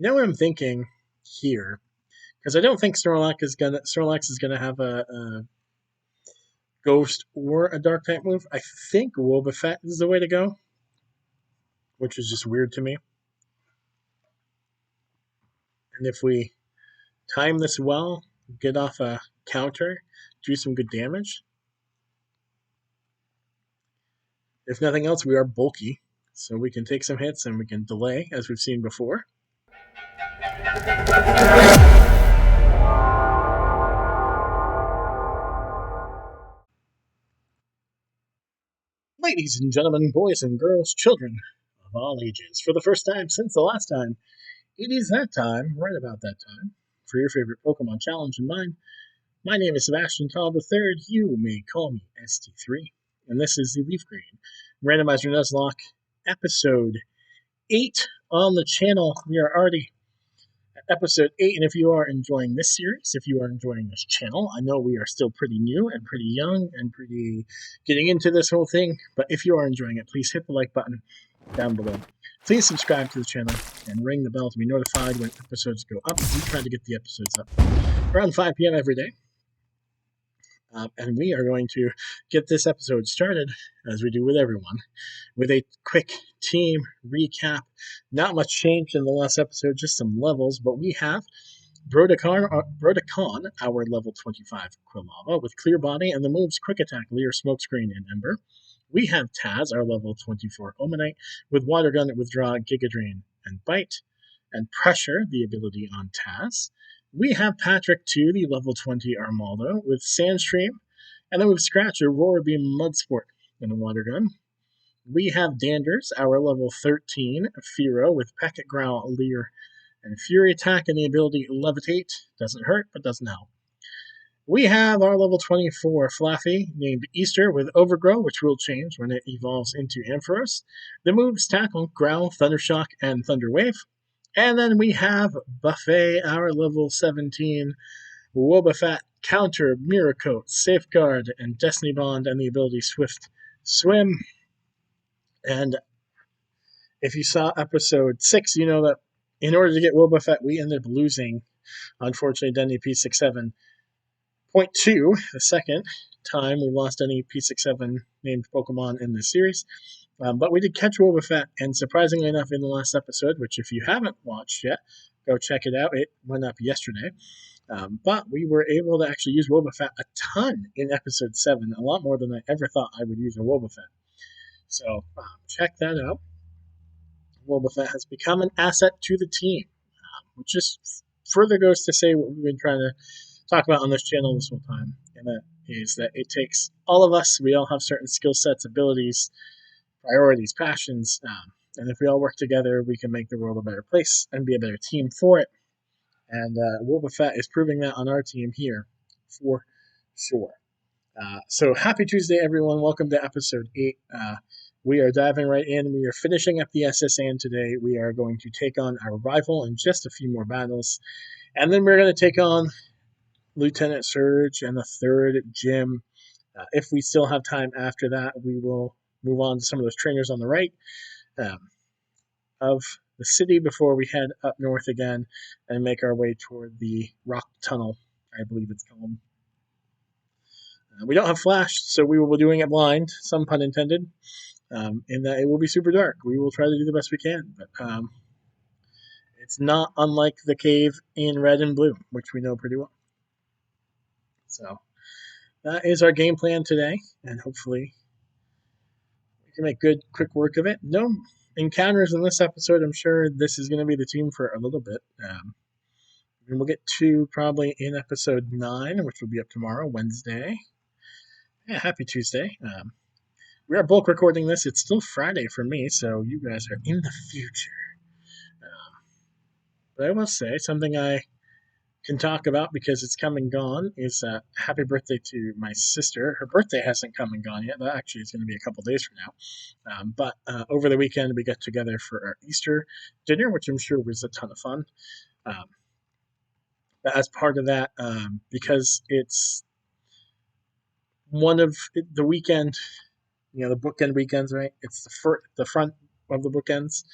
You know what I'm thinking here? Because I don't think Snorlax is gonna have a ghost or a dark type move. I think Wobbuffet is the way to go, which is just weird to me. And if we time this well, get off a counter, do some good damage. If nothing else, we are bulky, so we can take some hits and we can delay, as we've seen before. Ladies and gentlemen, boys and girls, children of all ages, for the first time since the last time, it is that time, right about that time, for your favorite Pokemon challenge and mine. My name is Sebastian Todd III. You may call me ST3, and this is the LeafGreen Randomizer Nuzlocke, episode 8 on the channel. We are already at episode 8, and if you are enjoying this series, if you are enjoying this channel, I know we are still pretty new and pretty young and pretty getting into this whole thing, but if you are enjoying it, please hit the like button down below. Please subscribe to the channel and ring the bell to be notified when episodes go up. We try to get the episodes up around 5 p.m. every day. And we are going to get this episode started, as we do with everyone, with a quick team recap. Not much changed in the last episode, just some levels, but we have Brodacon, our level 25 Quilava, with Clear Body and the moves Quick Attack, Leer, Smokescreen, and Ember. We have Taz, our level 24 Omanite, with Water Gun, Withdraw, Giga Drain, and Bite, and Pressure, the ability on Taz. We have Patrick 2, the level 20 Armaldo, with Sandstream, and then we have Scratcher, Roar Beam, Mudsport, and a Water Gun. We have Danders, our level 13 Fearow, with Peck, Growl, Leer, and Fury Attack, and the ability Levitate. Doesn't hurt, but doesn't help. We have our level 24 Flaffy, named Easter, with Overgrow, which will change when it evolves into Ampharos. The moves Tackle, Growl, Thundershock, and Thunder Wave. And then we have Buffet, our level 17 Wobbuffet, Counter, Mirror Coat, Safeguard, and Destiny Bond, and the ability Swift Swim. And if you saw episode 6, you know that in order to get Wobbuffet, we ended up losing, unfortunately, Denny P67.2, the second time we lost any P67 named Pokemon in this series. But we did catch Wobbuffet, and surprisingly enough, in the last episode, which if you haven't watched yet, go check it out. It went up yesterday. But we were able to actually use Wobbuffet a ton in episode 7, a lot more than I ever thought I would use a Wobbuffet. So check that out. Wobbuffet has become an asset to the team, which just further goes to say what we've been trying to talk about on this channel this whole time, and that is that it takes all of us. We all have certain skill sets, abilities, priorities, passions, and if we all work together, we can make the world a better place and be a better team for it. And Wobbuffet is proving that on our team here for sure. So happy Tuesday, everyone. Welcome to episode 8. We are diving right in. We are finishing up the SSN today. We are going to take on our rival in just a few more battles. And then we're going to take on Lieutenant Surge and the third gym. If we still have time after that, we will move on to some of those trainers on the right of the city before we head up north again and make our way toward the rock tunnel, I believe it's called. We don't have flash, so we will be doing it blind, some pun intended, in that it will be super dark. We will try to do the best we can, but it's not unlike the cave in Red and Blue, which we know pretty well. So that is our game plan today, and hopefully we can make good, quick work of it. No encounters in this episode. I'm sure this is going to be the team for a little bit. And we'll get to probably in episode 9, which will be up tomorrow, Wednesday. Yeah, happy Tuesday. We are bulk recording this. It's still Friday for me, so you guys are in the future. But I will say something I can talk about because it's come and gone is happy birthday to my sister. Her birthday hasn't come and gone yet. That actually is going to be a couple days from now. But over the weekend, we got together for our Easter dinner, which I'm sure was a ton of fun. But as part of that, because it's one of the weekend, the bookend weekends, right? It's the front of the bookends.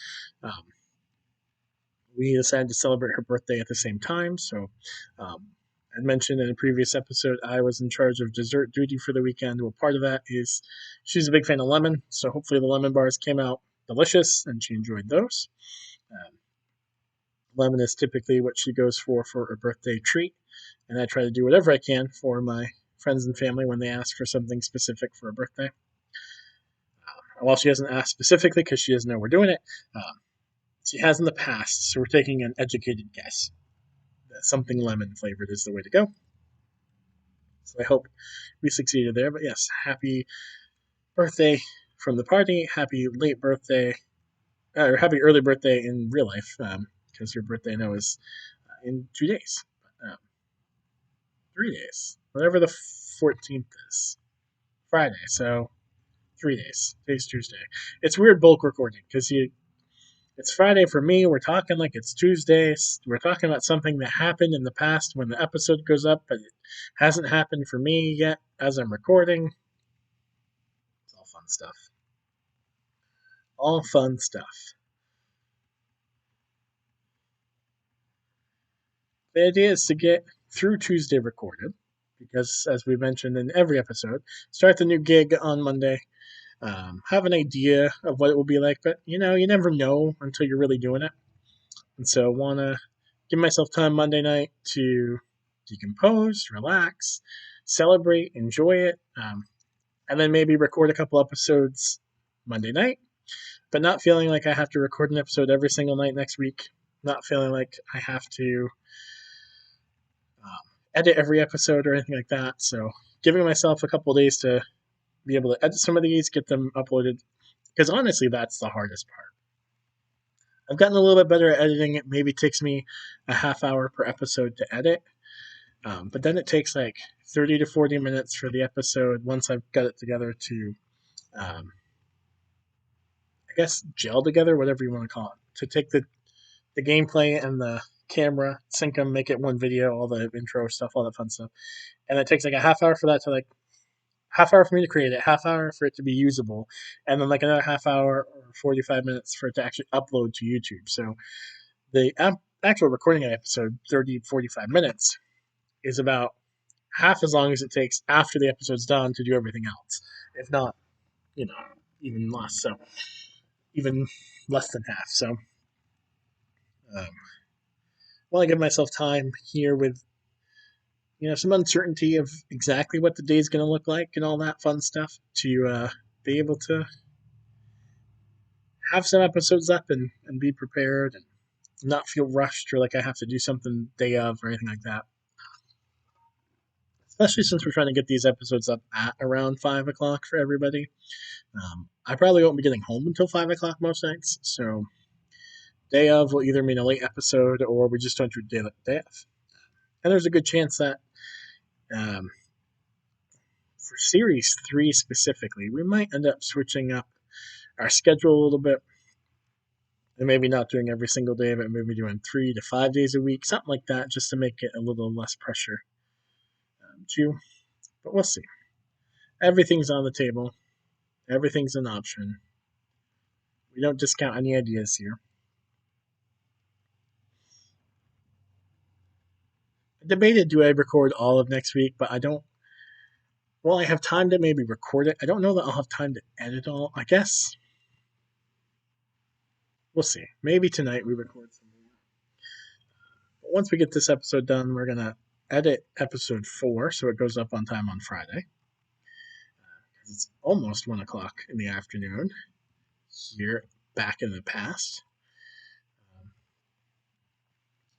we decided to celebrate her birthday at the same time. So, I mentioned in a previous episode, I was in charge of dessert duty for the weekend. Well, part of that is she's a big fan of lemon, so hopefully the lemon bars came out delicious and she enjoyed those. Um, Lemon is typically what she goes for a birthday treat, and I try to do whatever I can for my friends and family when they ask for something specific for a birthday. While she hasn't asked specifically because she doesn't know we're doing it, she has in the past, so we're taking an educated guess that something lemon flavored is the way to go. So I hope we succeeded there. But yes, happy birthday from the party. Happy late birthday, or happy early birthday in real life, because your birthday I know is in 2 days, 3 days, whatever the 14th is, Friday. So 3 days. Today's Tuesday. It's weird bulk recording because it's Friday for me. We're talking like it's Tuesday. We're talking about something that happened in the past when the episode goes up, but it hasn't happened for me yet as I'm recording. It's all fun stuff. All fun stuff. The idea is to get through Tuesday recorded because, as we mentioned in every episode, start the new gig on Monday. Have an idea of what it will be like, but you never know until you're really doing it. And so, want to give myself time Monday night to decompose, relax, celebrate, enjoy it, and then maybe record a couple episodes Monday night, but not feeling like I have to record an episode every single night next week. Not feeling like I have to edit every episode or anything like that. So, giving myself a couple days to be able to edit some of these, get them uploaded, because honestly, that's the hardest part. I've gotten a little bit better at editing. It maybe takes me a half hour per episode to edit, but then it takes like 30 to 40 minutes for the episode once I've got it together to, I guess, gel together, whatever you want to call it, to take the gameplay and the camera, sync them, make it one video, all the intro stuff, all that fun stuff. And it takes like a half hour for that to like half hour for me to create it, half hour for it to be usable, and then like another half hour or 45 minutes for it to actually upload to YouTube. So the actual recording an episode, 30, 45 minutes, is about half as long as it takes after the episode's done to do everything else. If not, even less. So even less than half. So um, while I give myself time here with some uncertainty of exactly what the day is going to look like and all that fun stuff to be able to have some episodes up and be prepared and not feel rushed or like I have to do something day of or anything like that. Especially since we're trying to get these episodes up at around 5 o'clock for everybody. I probably won't be getting home until 5 o'clock most nights, so day of will either mean a late episode or we just don't do day of. And there's a good chance that for Series 3 specifically, we might end up switching up our schedule a little bit and maybe not doing every single day, but maybe doing 3 to 5 days a week, something like that, just to make it a little less pressure too. But we'll see. Everything's on the table. Everything's an option. We don't discount any ideas here. I debated, do I record all of next week, but I don't. Well, I have time to maybe record it. I don't know that I'll have time to edit all. I guess we'll see. Maybe tonight we record something. But once we get this episode done, we're gonna edit episode 4 so it goes up on time on Friday. It's almost 1 o'clock in the afternoon here back in the past.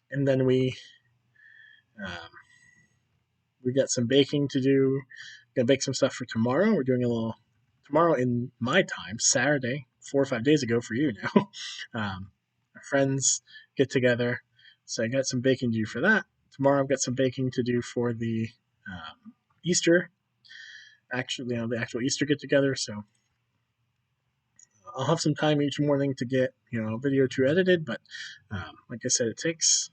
And then we got some baking to do. Gonna bake some stuff for tomorrow. We're doing a little tomorrow in my time, Saturday, 4 or 5 days ago for you now. Our friends get together, so I got some baking to do for that. Tomorrow I've got some baking to do for the Easter. Actually, the actual Easter get together. So I'll have some time each morning to get a video or two edited. But like I said, it takes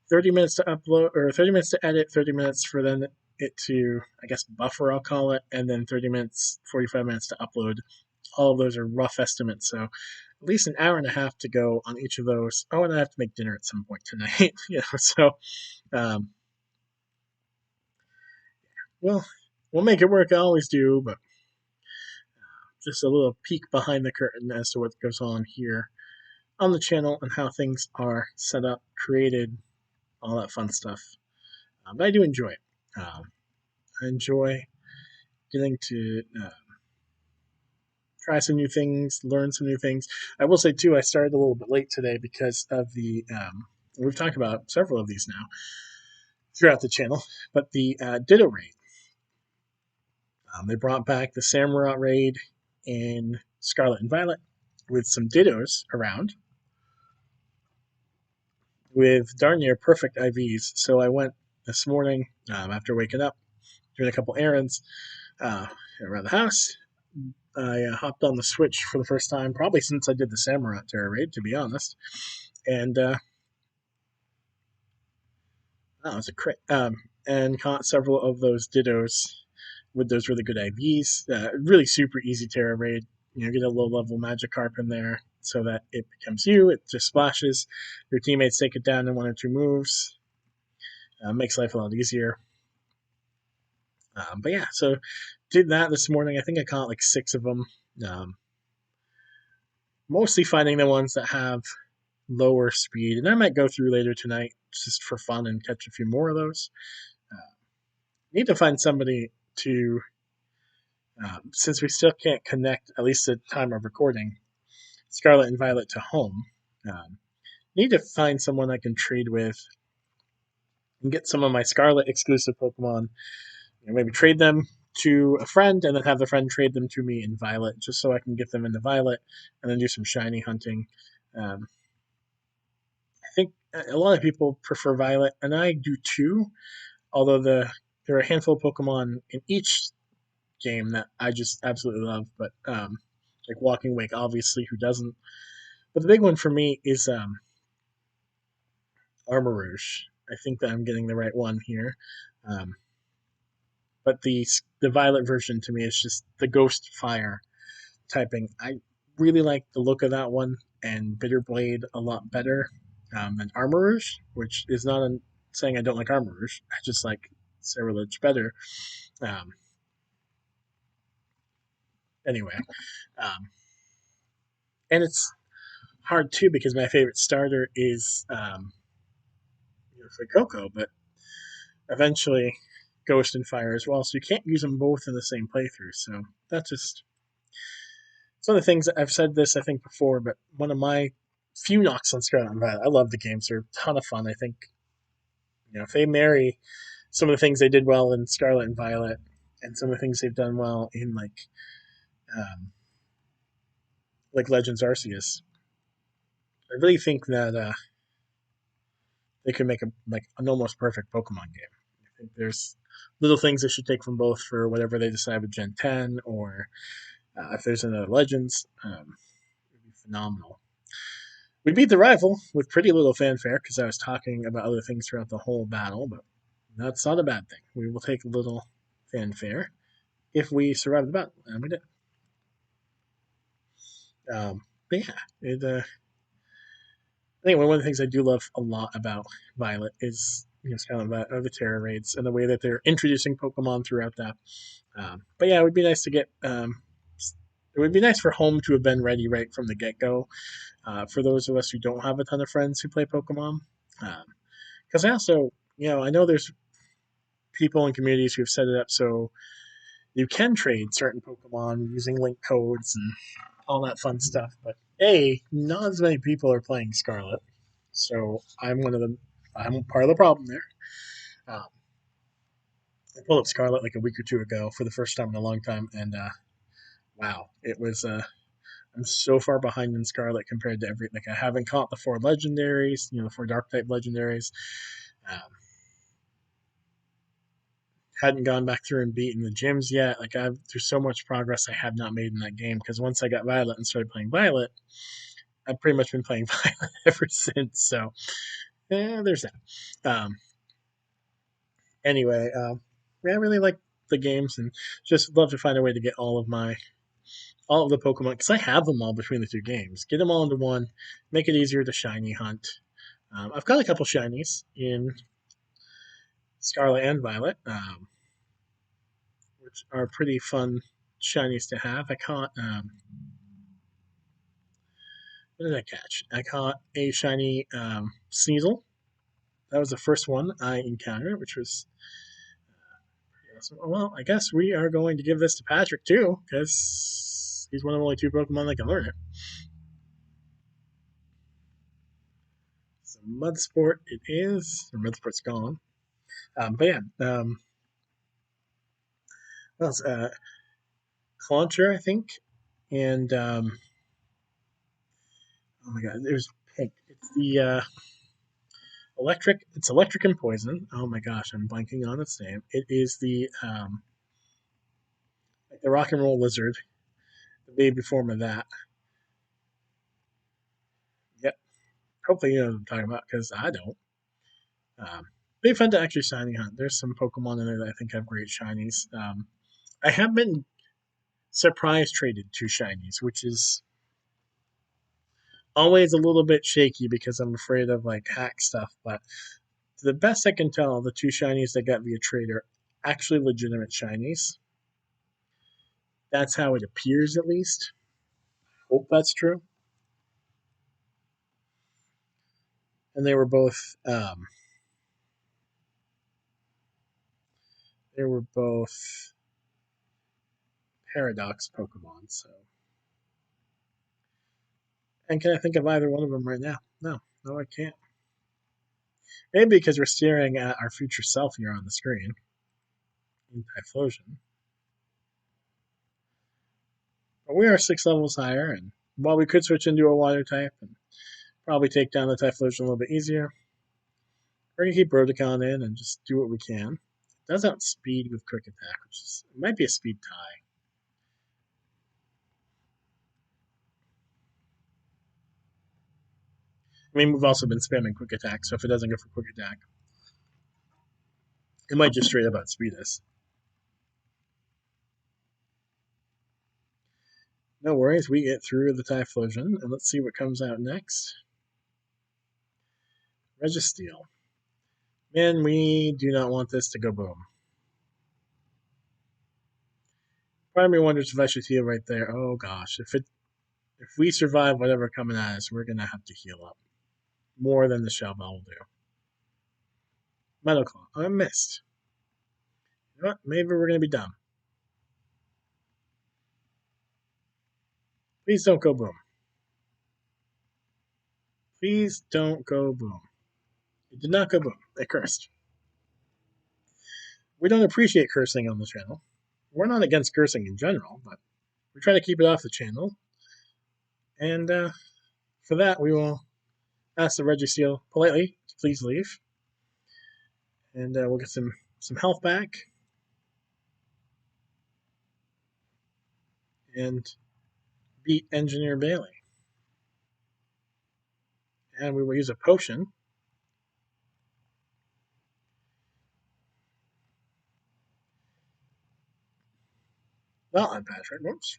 30 minutes to upload, or 30 minutes to edit, 30 minutes for then it to, I guess, buffer, I'll call it, and then 30 minutes, 45 minutes to upload. All of those are rough estimates, so at least an hour and a half to go on each of those. Oh, and I have to make dinner at some point tonight. So um, well, we'll make it work. I always do, but just a little peek behind the curtain as to what goes on here on the channel and how things are set up, created, all that fun stuff. But I do enjoy it. I enjoy getting to try some new things, learn some new things. I will say too, I started a little bit late today because of the. We've talked about several of these now throughout the channel, but the Ditto raid. They brought back the Samurai raid in Scarlet and Violet with some Dittos around with darn near perfect IVs. So I went this morning after waking up, doing a couple errands around the house. I hopped on the Switch for the first time, probably since I did the Samurai Terror raid, to be honest. And that was a crit. And caught several of those Dittos with those really good IVs. Really super easy Terror raid. Get a low level Magikarp in there so that it becomes you. It just splashes. Your teammates take it down in one or two moves. Makes life a lot easier. But yeah, so did that this morning. I think I caught like 6 of them. Mostly finding the ones that have lower speed, and I might go through later tonight just for fun and catch a few more of those. Need to find somebody to, since we still can't connect, at least at the time of recording, Scarlet and Violet to home. Need to find someone I can trade with and get some of my Scarlet exclusive Pokemon. Maybe trade them to a friend and then have the friend trade them to me in Violet, just so I can get them into Violet and then do some shiny hunting. I think a lot of people prefer Violet, and I do too. Although there are a handful of Pokemon in each game that I just absolutely love, but like Walking Wake, obviously, who doesn't? But the big one for me is Armarouge. I think that I'm getting the right one here. But the Violet version to me is just the Ghost Fire typing. I really like the look of that one and Bitterblade a lot better than Armarouge, which is not saying I don't like Armarouge. I just like Ceruledge better. Um, anyway, and it's hard too because my favorite starter is Coco, but eventually Ghost and Fire as well. So you can't use them both in the same playthrough. So that's just it's one of the things that I've said this I think before, but one of my few knocks on Scarlet and Violet. I love the games; they're a ton of fun. I think if they marry some of the things they did well in Scarlet and Violet, and some of the things they've done well in like Legends Arceus, I really think that they could make an almost perfect Pokemon game. I think there's little things they should take from both for whatever they decide with Gen 10, or if there's another Legends, it'd be phenomenal. We beat the rival with pretty little fanfare because I was talking about other things throughout the whole battle, but that's not a bad thing. We will take a little fanfare if we survive the battle, and we did. But yeah, anyway, one of the things I do love a lot about Violet is Scarlet Violet are the Terra raids and the way that they're introducing Pokemon throughout that. But yeah, it would be nice to get. It would be nice for home to have been ready right from the get go. For those of us who don't have a ton of friends who play Pokemon, because I also, I know there's people in communities who have set it up so you can trade certain Pokemon using link codes and all that fun stuff. But not as many people are playing Scarlet, so I'm one of them. I'm part of the problem there. I pulled up Scarlet like a week or two ago for the first time in a long time, and wow, it was. I'm so far behind in Scarlet compared to every. Like I haven't caught the 4 legendaries, the 4 Dark type legendaries. Hadn't gone back through and beaten the gyms yet. Like there's so much progress I have not made in that game because once I got Violet and started playing Violet, I've pretty much been playing Violet ever since. So yeah, there's that. Anyway, I really like the games and just love to find a way to get all of my all of the Pokemon, because I have them all between the two games. Get them all into one, make it easier to shiny hunt. I've got a couple shinies in Scarlet and Violet, which are pretty fun shinies to have. I caught, what did I catch? I caught a shiny Sneasel. That was the first one I encountered, which was awesome. Well, I guess we are going to give this to Patrick too, because he's one of only two Pokemon that can learn it. So Mudsport it is, or Mudsport's gone. But yeah, what else? Clauncher, I think, and oh my god, there's pink. It's the electric. It's electric and poison. Oh my gosh, I'm blanking on its name. It is the rock and roll lizard, the baby form of that. Yep. Hopefully you know what I'm talking about because I don't. Be fun to actually shiny hunt. There's some Pokemon in there that I think have great shinies. I have been surprise traded two shinies, which is always a little bit shaky because I'm afraid of like hack stuff. But to the best I can tell, the two shinies that got via trade are actually legitimate shinies. That's how it appears, at least. Hope that's true. And they were both Paradox Pokemon. So, and can I think of either one of them right now? No, no, I can't. Maybe because we're staring at our future self here on the screen in Typhlosion. But we are 6 levels higher, and while we could switch into a water type and probably take down the Typhlosion a little bit easier, we're gonna keep Rodicon in and just do what we can. It does outspeed with Quick Attack, which is it might be a speed tie. I mean, we've also been spamming Quick Attack, so if it doesn't go for Quick Attack, it might just straight up outspeed us. No worries, we get through the Typhlosion, and let's see what comes out next. Registeel. Man, we do not want this to go boom. Part of me wonders if I should heal right there. Oh gosh, if we survive whatever coming at us, we're gonna have to heal up more than the Shell Bell will do. Metal Claw. I missed. You know what? Maybe we're gonna be dumb. Please don't go boom. Please don't go boom. It did not go boom. It cursed. We don't appreciate cursing on the channel. We're not against cursing in general, but we try to keep it off the channel. And for that, we will ask the Registeel politely to please leave. And we'll get some health back. And beat Engineer Bailey. And we will use a potion. Not on Patrick, whoops.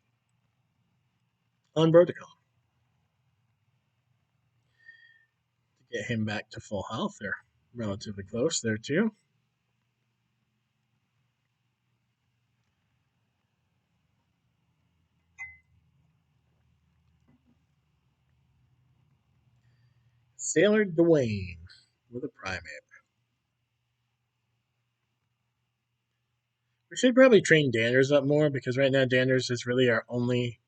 On Broticon. To get him back to full health. They're relatively close there, too. Sailor Dwayne with a Primeape. We should probably train Danders up more because right now Danders is really our only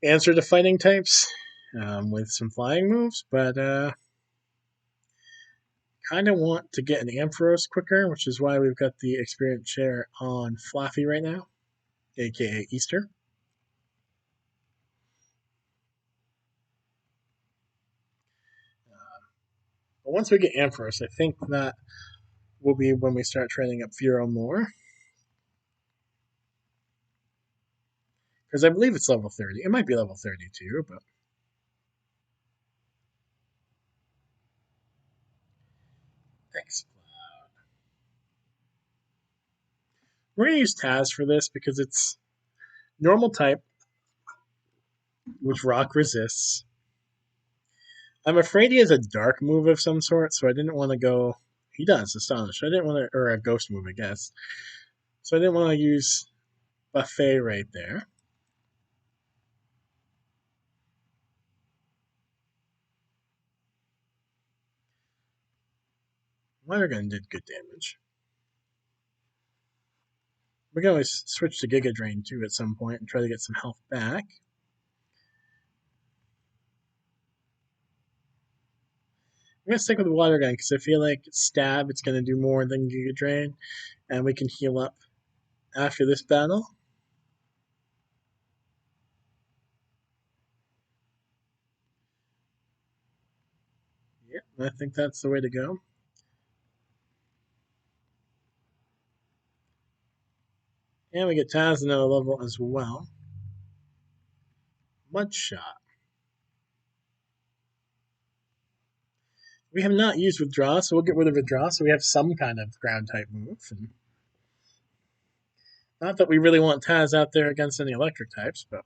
answer to fighting types with some flying moves, but kind of want to get an Ampharos quicker, which is why we've got the experience share on Fluffy right now, aka Easter. But once we get Ampharos, I think that will be when we start training up Furo more. Because I believe it's level 30. It might be level 32, but Explode. We're going to use Taz for this because it's normal type, which rock resists. I'm afraid he has a dark move of some sort, so I didn't want to go. He does, Astonish. I didn't want to, or a ghost move, I guess. So I didn't want to use Buffet right there. Water Gun did good damage. We can always switch to Giga Drain too at some point and try to get some health back. I'm going to stick with the Water Gun because I feel like Stab, it's going to do more than Giga Drain, and we can heal up after this battle. Yeah, I think that's the way to go. And we get Taz another level as well. Mud Shot. We have not used Withdraw, so we'll get rid of Withdraw so we have some kind of ground type move. And not that we really want Taz out there against any electric types, but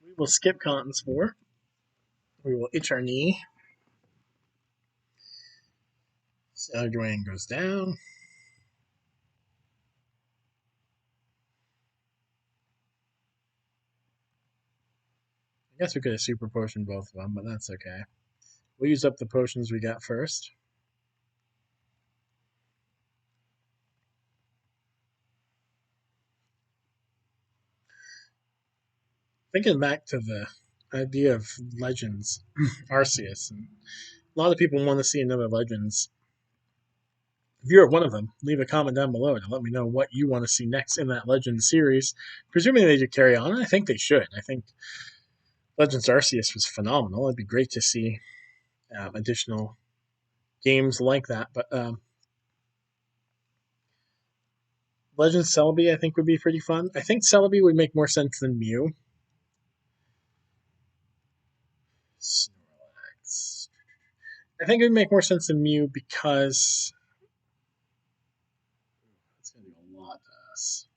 we will skip Cotton Spore. We will itch our knee. Salad Drain goes down. I guess we could have super potioned both of them, but that's okay. We'll use up the potions we got first. Thinking back to the idea of Legends, Arceus, and a lot of people want to see another Legends. If you're one of them, leave a comment down below to let me know what you want to see next in that Legends series. Presuming they do carry on, I think they should. I think Legends Arceus was phenomenal. It'd be great to see additional games like that. But Legends Celebi, I think, would be pretty fun. I think Celebi would make more sense than Mew. Snorlax. I think it would make more sense than Mew because it's going to do a lot to us.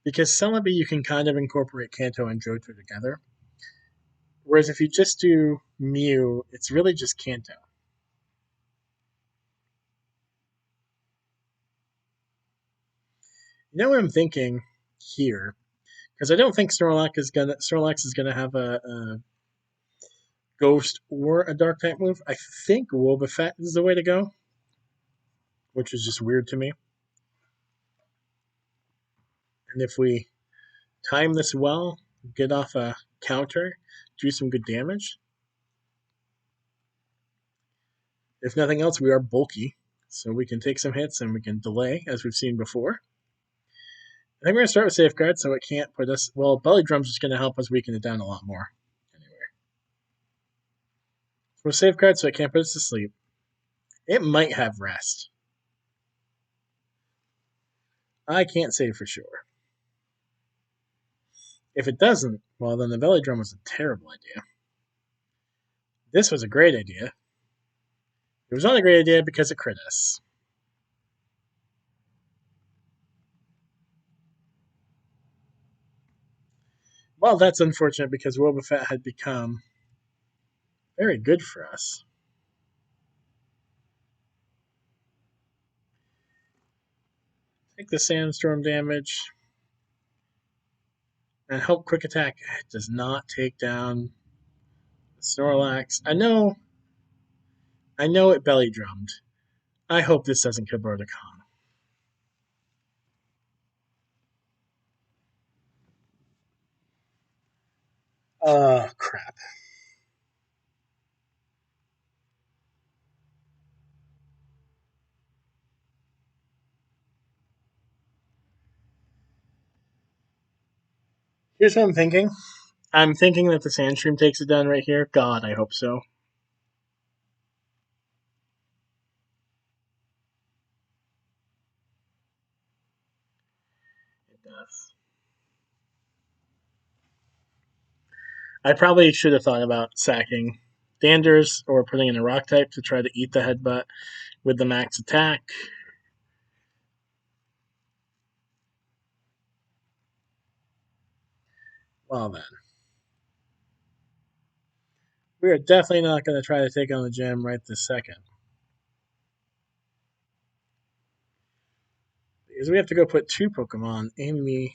Because Celebi, you can kind of incorporate Kanto and Johto together. Whereas if you just do Mew, it's really just Kanto. You know what I'm thinking here? Because I don't think Snorlax is gonna have a Ghost or a Dark type move. I think Wobbuffet is the way to go, which is just weird to me. And if we time this well, get off a counter, do some good damage. If nothing else, we are bulky, so we can take some hits and we can delay, as we've seen before. I think we're going to start with Safeguard, so it can't put us... Well, Belly Drum's just going to help us weaken it down a lot more. Anyway. So with Safeguard, so it can't put us to sleep. It might have Rest. I can't say for sure. If it doesn't, well, then the Belly Drum was a terrible idea. This was a great idea. It was not a great idea because it crit us. Well, that's unfortunate because Wobbuffet had become very good for us. Take the Sandstorm damage. And hope Quick Attack does not take down the Snorlax. I know it belly drummed. I hope this doesn't kill Brodekan. Crap. Here's what I'm thinking. I'm thinking that the Sandstream takes it down right here. God, I hope so. It does. I probably should have thought about sacking Danders or putting in a rock type to try to eat the headbutt with the max attack. Well then. We are definitely not going to try to take on the gym right this second. Because we have to go put 2 Pokemon in the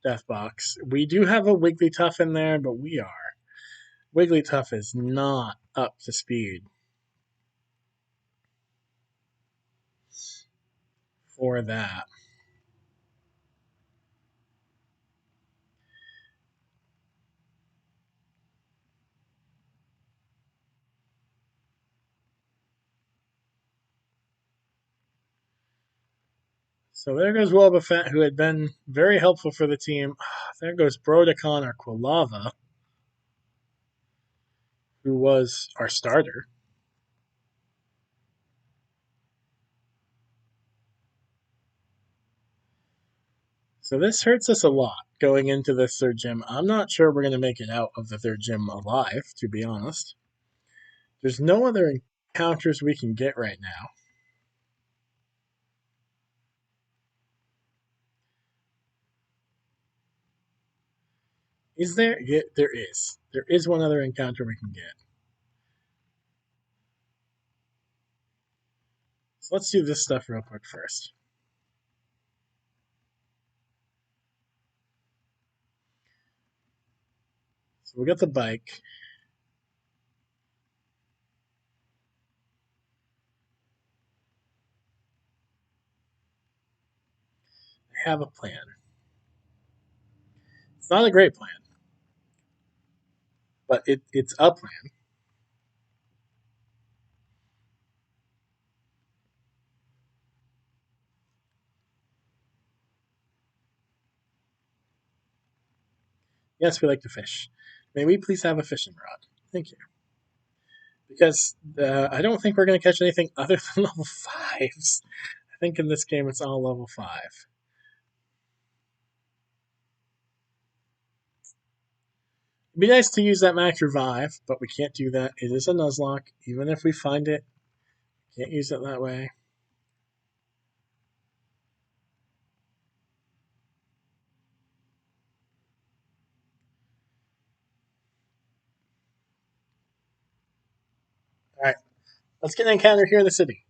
Death Box. We do have a Wigglytuff in there, but Wigglytuff is not up to speed for that. So there goes Wobbuffet, who had been very helpful for the team. There goes Brodicon or Quilava, who was our starter. So this hurts us a lot going into this third gym. I'm not sure we're going to make it out of the third gym alive, to be honest. There's no other encounters we can get right now. Is there? Yeah, there is. There is one other encounter we can get. So let's do this stuff real quick first. So we got the bike. I have a plan. It's not a great plan, but it's a plan. Yes, we like to fish. May we please have a fishing rod? Thank you. Because I don't think we're going to catch anything other than level 5s. I think in this game it's all level 5. It'd be nice to use that max revive, but we can't do that. It is a Nuzlocke. Even if we find it, can't use it that way. Alright, let's get an encounter here in the city.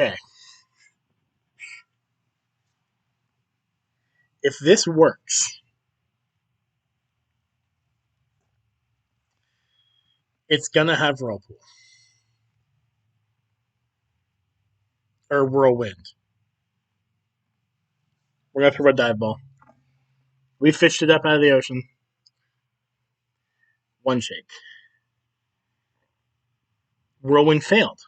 Okay. If this works, it's gonna have Whirlpool. Or Whirlwind. We're gonna throw a dive ball. We fished it up out of the ocean. One shake. Whirlwind failed.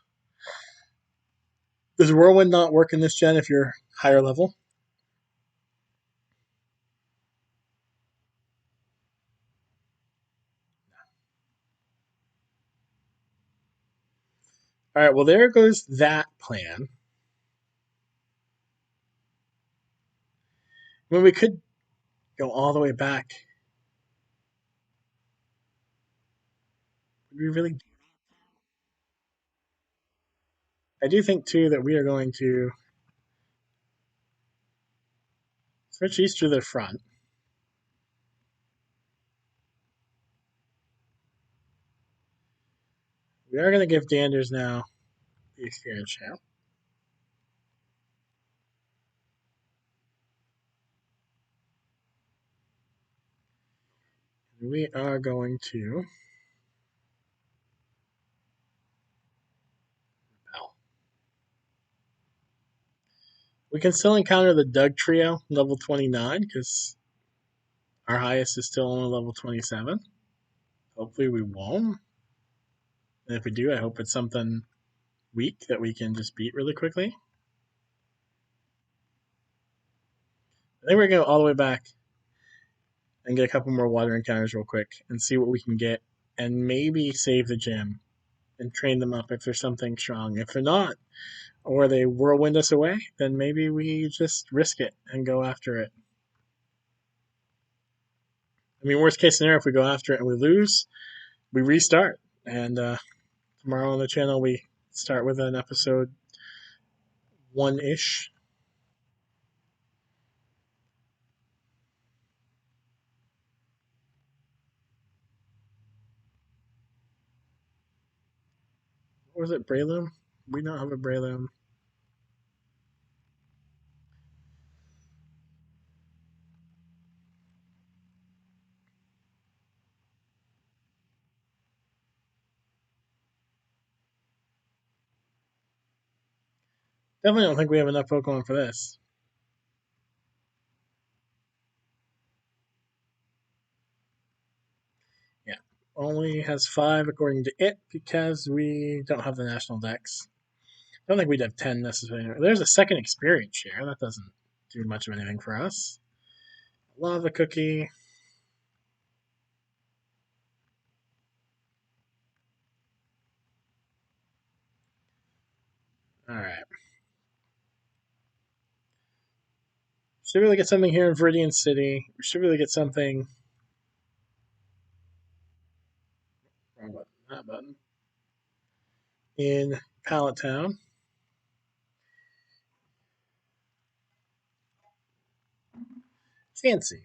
Does Whirlwind not work in this gen if you're higher level? Alright, well, there goes that plan. I mean, we could go all the way back. We really. I do think, too, that we are going to switch these to the front. We are going to give Danders now the experience channel. We are going to repel. We can still encounter the Doug trio, level 29, because our highest is still only level 27. Hopefully we won't. And if we do, I hope it's something weak that we can just beat really quickly. I think we're going to go all the way back and get a couple more water encounters real quick and see what we can get and maybe save the gym and train them up if there's something strong. If they're not, or they whirlwind us away, then maybe we just risk it and go after it. I mean, worst case scenario, if we go after it and we lose, we restart. And tomorrow on the channel, we start with an episode 1-ish. Or was it Breloom? We don't have a Breloom. Definitely don't think we have enough Pokemon for this. Yeah. Only has 5 according to it because we don't have the national dex. I don't think we'd have 10 necessarily. There's a second experience share. That doesn't do much of anything for us. Lava Cookie. Alright. Should really get something here in Viridian City. We should really get something. Wrong button. That button. In Pallet Town. Fancy.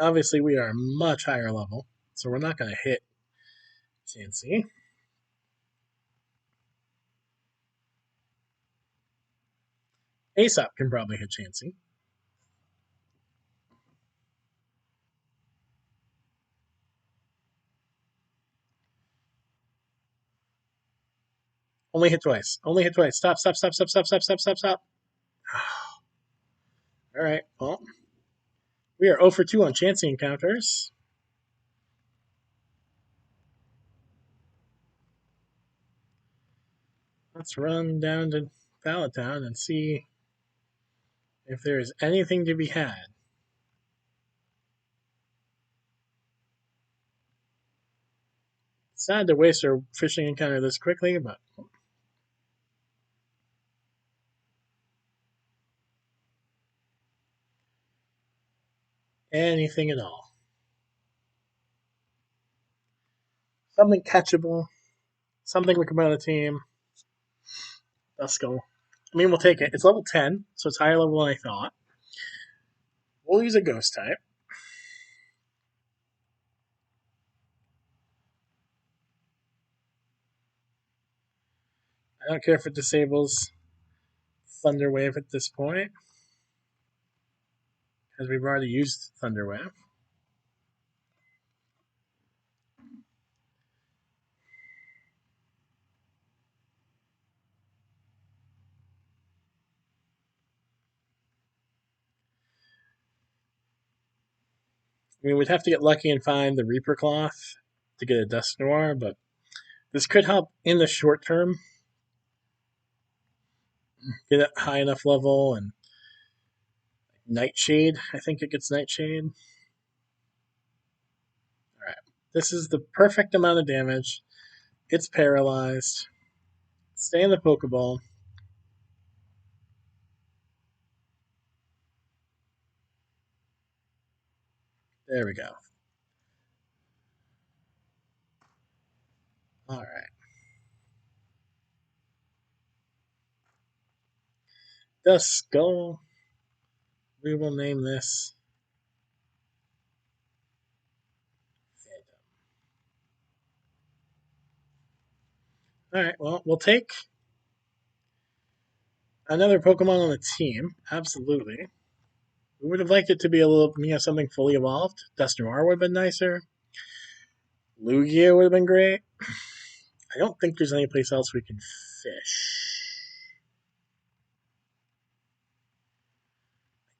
Obviously, we are much higher level, so we're not going to hit Fancy. Aesop can probably hit Chansey. Only hit twice. Only hit twice. Stop, stop, stop, stop, stop, stop, stop, stop, stop. All right. Well, we are 0 for 2 on Chansey encounters. Let's run down to Pallet Town and see if there is anything to be had. Sad to waste our fishing encounter this quickly, but anything at all. Something catchable. Something we can put on a team. Let's go. I mean, we'll take it. It's level 10, so it's higher level than I thought. We'll use a ghost type. I don't care if it disables Thunder Wave at this point, because we've already used Thunder Wave. I mean, we'd have to get lucky and find the Reaper Cloth to get a Dust Noir, but this could help in the short term. Get it high enough level and Nightshade. I think it gets Nightshade. Alright. This is the perfect amount of damage. It's paralyzed. Stay in the Pokeball. There we go. Alright. Duskull. We will name this Phantom. Alright, well, we'll take another Pokemon on the team. Absolutely. We would have liked it to be a little, something fully evolved. Dusknoir would have been nicer. Lugia would have been great. I don't think there's any place else we can fish.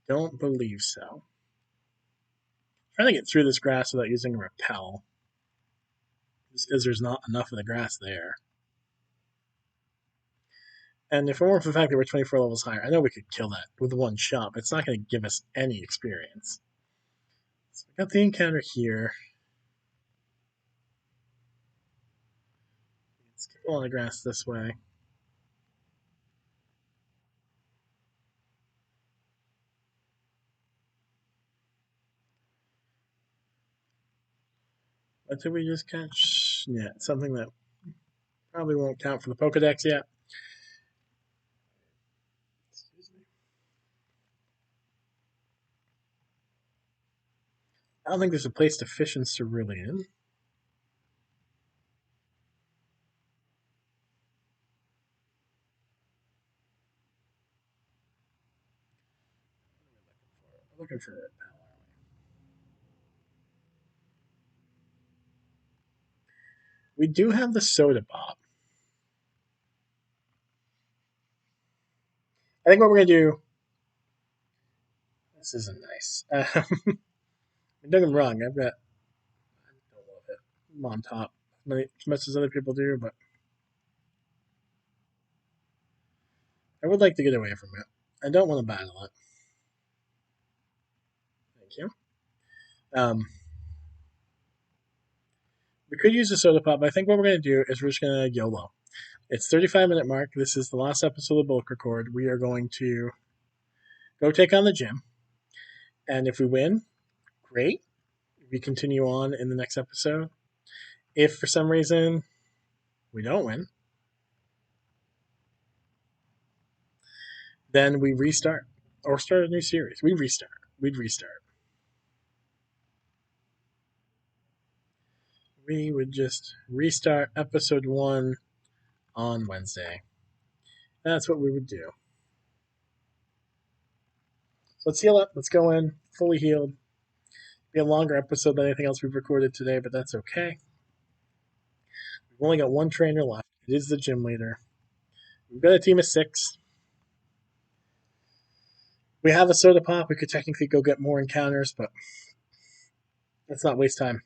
Don't believe so. Trying to get through this grass without using a repel. Just because there's not enough of the grass there. And if it weren't for the fact that we're 24 levels higher, I know we could kill that with one shot, but it's not going to give us any experience. So we got the encounter here. Let's get on the grass this way. What did we just catch? Yeah, something that probably won't count for the Pokedex yet. Excuse me. I don't think there's a place to fish in Cerulean. I'm looking for it. We do have the soda pop. I think what we're gonna do. This isn't nice. Don't get me wrong. I've got. I don't love it. I'm on top as much as other people do, but I would like to get away from it. I don't want to battle it. Thank you. Um, we could use a soda pop, but I think what we're gonna do is we're just gonna YOLO. It's 35-minute mark. This is the last episode of Bulk Record. We are going to go take on the gym, and if we win, great. We continue on in the next episode. If for some reason we don't win, then we restart or start a new series. We restart. We'd restart. We would just restart episode 1 on Wednesday. That's what we would do. So let's heal up. Let's go in fully healed. Be a longer episode than anything else we've recorded today, but that's okay. We've only got one trainer left. It is the gym leader. We've got a team of 6. We have a soda pop. We could technically go get more encounters, but let's not waste time.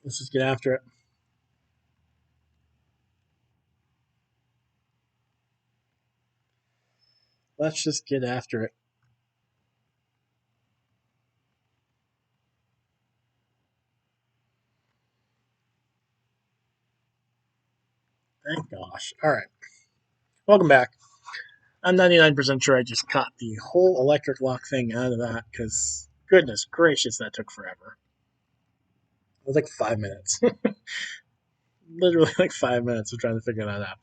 Let's just get after it. Let's just get after it. Thank gosh. All right. Welcome back. I'm 99% sure I just caught the whole electric lock thing out of that because, goodness gracious, that took forever. It was like 5 minutes. Literally like 5 minutes of trying to figure that out.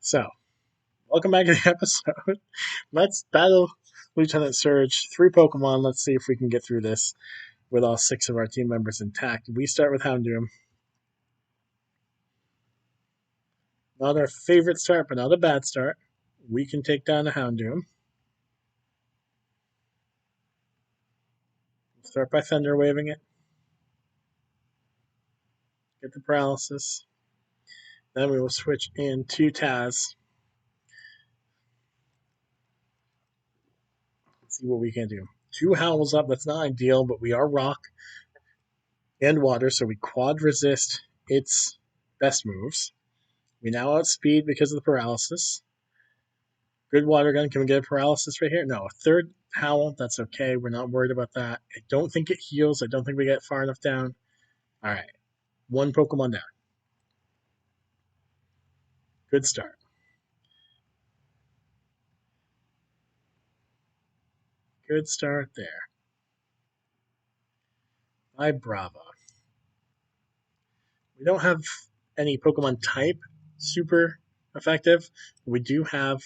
So, welcome back to the episode. Let's battle Lieutenant Surge. 3 Pokemon. Let's see if we can get through this with all 6 of our team members intact. We start with Houndoom. Not our favorite start, but not a bad start. We can take down a Houndoom. Start by Thunder Waving it. Get the paralysis. Then we will switch into Taz. Let's see what we can do. 2 Howls up. That's not ideal, but we are rock and water, so we quad resist its best moves. We now outspeed because of the paralysis. Good water gun. Can we get a paralysis right here? No. A 3rd Howl. That's okay. We're not worried about that. I don't think it heals. I don't think we get far enough down. All right. 1 Pokemon down. Good start. Good start there. By Brava. We don't have any Pokemon type super effective. We do have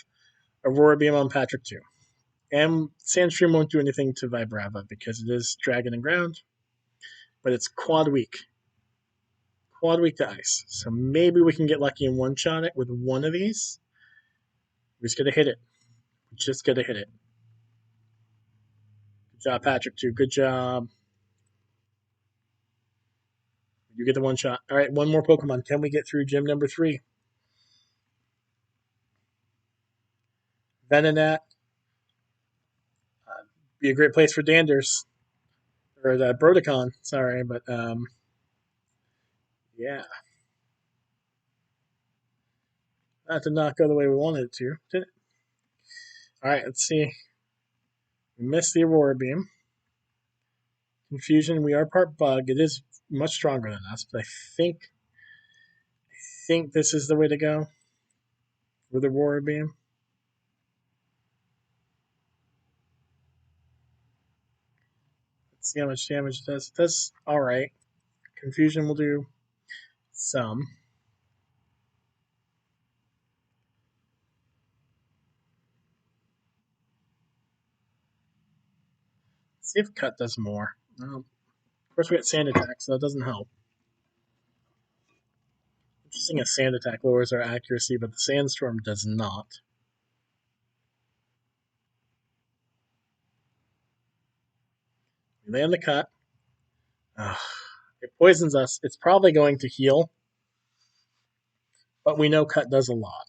Aurora Beam on Patrick too. And Sandstream won't do anything to Vibrava because it is Dragon and Ground, but it's quad weak. Quad weak to Ice. So maybe we can get lucky and one-shot it with one of these. We just gotta hit it. We just gotta hit it. Good job, Patrick too. Good job. You get the one shot. All right, one more Pokemon. Can we get through gym number 3? Venonat. Be a great place for Danders. Or the Brodicon, sorry, but yeah. That did not go the way we wanted it to, did it? Alright, let's see. We missed the Aurora Beam. Confusion, we are part bug. It is much stronger than us, but I think this is the way to go with Aurora Beam. Let's see how much damage it does. It does alright. Confusion will do some. Let's see if Cut does more. Of course, we got Sand Attack, so that doesn't help. Interesting, a Sand Attack lowers our accuracy, but the Sandstorm does not. We land the cut. It poisons us. It's probably going to heal, but we know cut does a lot.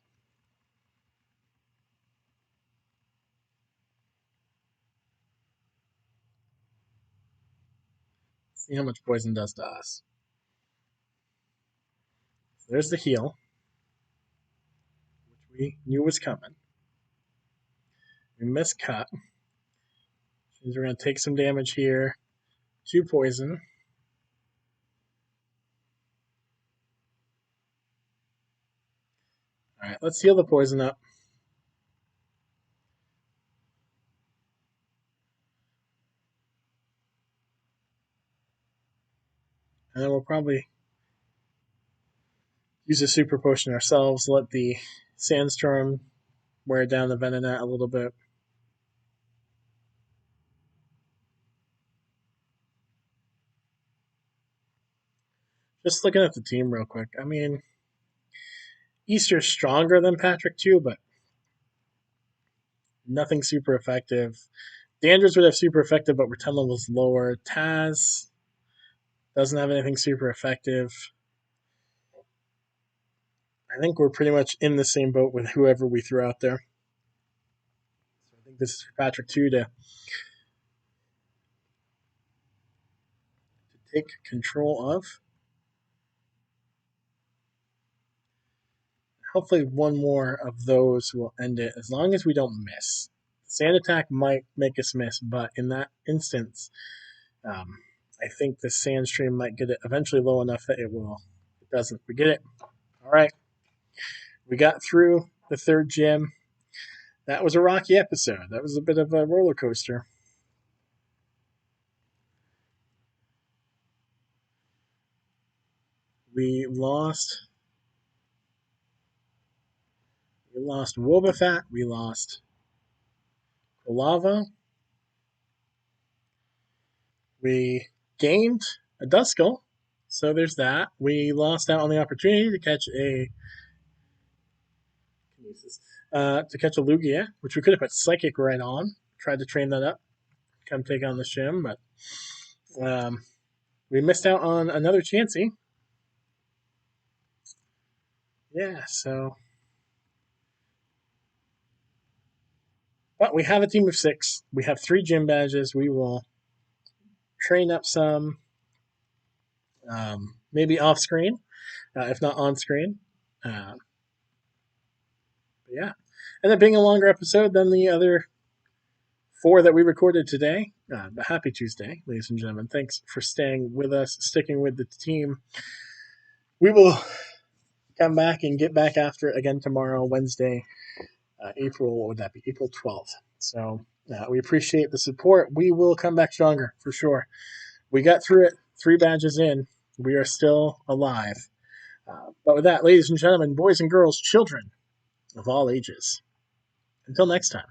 See how much poison does to us. So there's the heal, which we knew was coming. We missed cut. Which means we're going to take some damage here. 2 poison. Alright, let's heal the poison up. And then we'll probably use a super potion ourselves, let the Sandstorm wear down the Venonat a little bit. Just looking at the team real quick. I mean, Easter's stronger than Patrick too, but nothing super effective. Danders would have super effective, but return level's lower. Taz doesn't have anything super effective. I think we're pretty much in the same boat with whoever we threw out there. So I think this is for Patrick too to take control of. Hopefully one more of those will end it, as long as we don't miss. Sand Attack might make us miss, but in that instance, I think the Sand Stream might get it eventually low enough that it will. It doesn't. We get it. All right. We got through the 3rd gym. That was a rocky episode. That was a bit of a roller coaster. We lost Wobbuffet. We lost Kolava. We gained a Duskull, so there's that. We lost out on the opportunity to catch a Lugia, which we could have put Psychic right on. Tried to train that up, come take on the Shim, but we missed out on another Chansey. Yeah, so. But we have a team of 6. We have 3 gym badges. We will train up some, maybe off screen, if not on screen. Yeah. And it being a longer episode than the other 4 that we recorded today. But happy Tuesday, ladies and gentlemen. Thanks for staying with us, sticking with the team. We will come back and get back after it again tomorrow, Wednesday, April 12th. So we appreciate the support. We will come back stronger, for sure. We got through it, 3 badges in. We are still alive. But with that, ladies and gentlemen, boys and girls, children of all ages, until next time.